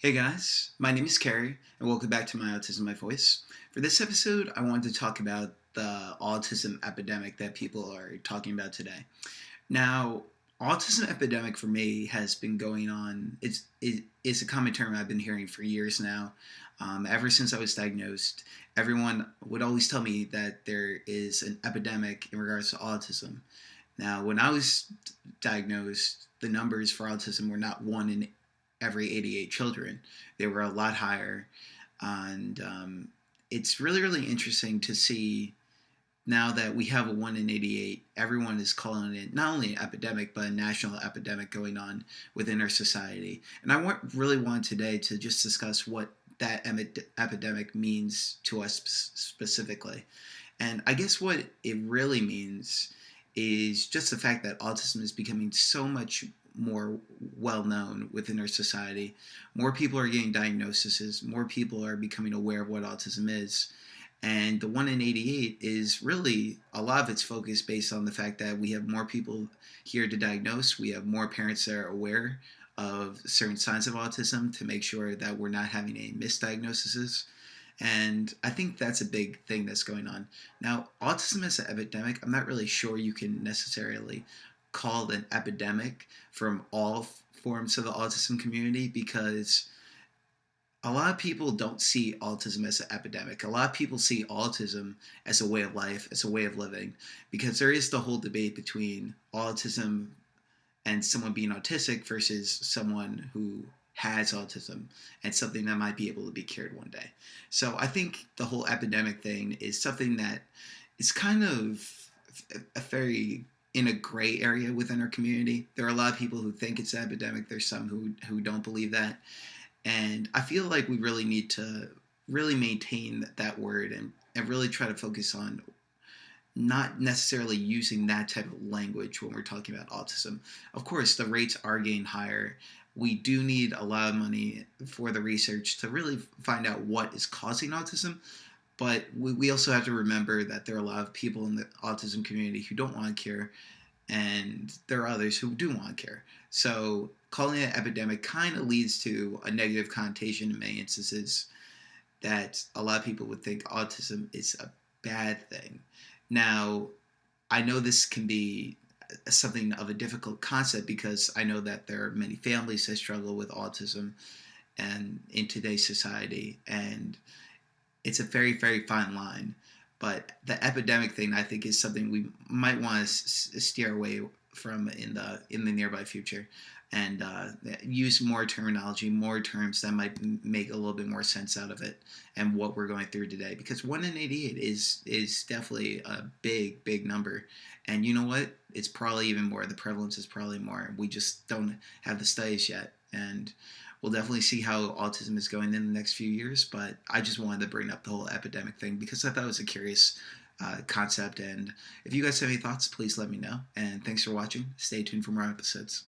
Hey guys, my name is Kerry, and welcome back to my Autism My Voice. For this episode, I wanted to talk about the autism epidemic that people are talking about today. Now, autism epidemic for me has been going on. It's a common term I've been hearing for years now. Ever since I was diagnosed, everyone would always tell me that there is an epidemic in regards to autism. Now, when I was diagnosed, the numbers for autism were not one in every 88 children. They were a lot higher. And it's really, really interesting to see now that we have a 1 in 88, everyone is calling it not only an epidemic, but a national epidemic going on within our society. And really want today to just discuss what that epidemic means to us specifically. And I guess what it really means is just the fact that autism is becoming so much more well known within our society. More people are getting diagnoses, more people are becoming aware of what autism is. And the 1 in 88 is really a lot of its focus based on the fact that we have more people here to diagnose. We have more parents that are aware of certain signs of autism to make sure that we're not having any misdiagnoses. And I think that's a big thing that's going on. Now, autism as an epidemic, I'm not really sure you can necessarily call it an epidemic from all forms of the autism community because a lot of people don't see autism as an epidemic. A lot of people see autism as a way of life, as a way of living, because there is the whole debate between autism and someone being autistic versus someone who has autism and something that might be able to be cured one day. So I think the whole epidemic thing is something that is kind of a very in a gray area within our community. There are a lot of people who think it's an epidemic. There's some who don't believe that. And I feel like we really need to really maintain that word and really try to focus on not necessarily using that type of language when we're talking about autism. Of course, the rates are getting higher. We do need a lot of money for the research to really find out what is causing autism. But we also have to remember that there are a lot of people in the autism community who don't want to cure, and there are others who do want to cure. So calling it an epidemic kind of leads to a negative connotation in many instances that a lot of people would think autism is a bad thing. Now, I know this can be something of a difficult concept because I know that there are many families that struggle with autism and in today's society, and it's a very, very fine line. But the epidemic thing, I think, is something we might want to steer away from in the nearby future, and use more terminology, more terms that might make a little bit more sense out of it and what we're going through today. Because 1 in 88 is definitely a big, big number, and you know what? It's probably even more. The prevalence is probably more. We just don't have the studies yet, and we'll definitely see how autism is going in the next few years. But I just wanted to bring up the whole epidemic thing because I thought it was a curious concept. And if you guys have any thoughts, please let me know. And thanks for watching. Stay tuned for more episodes.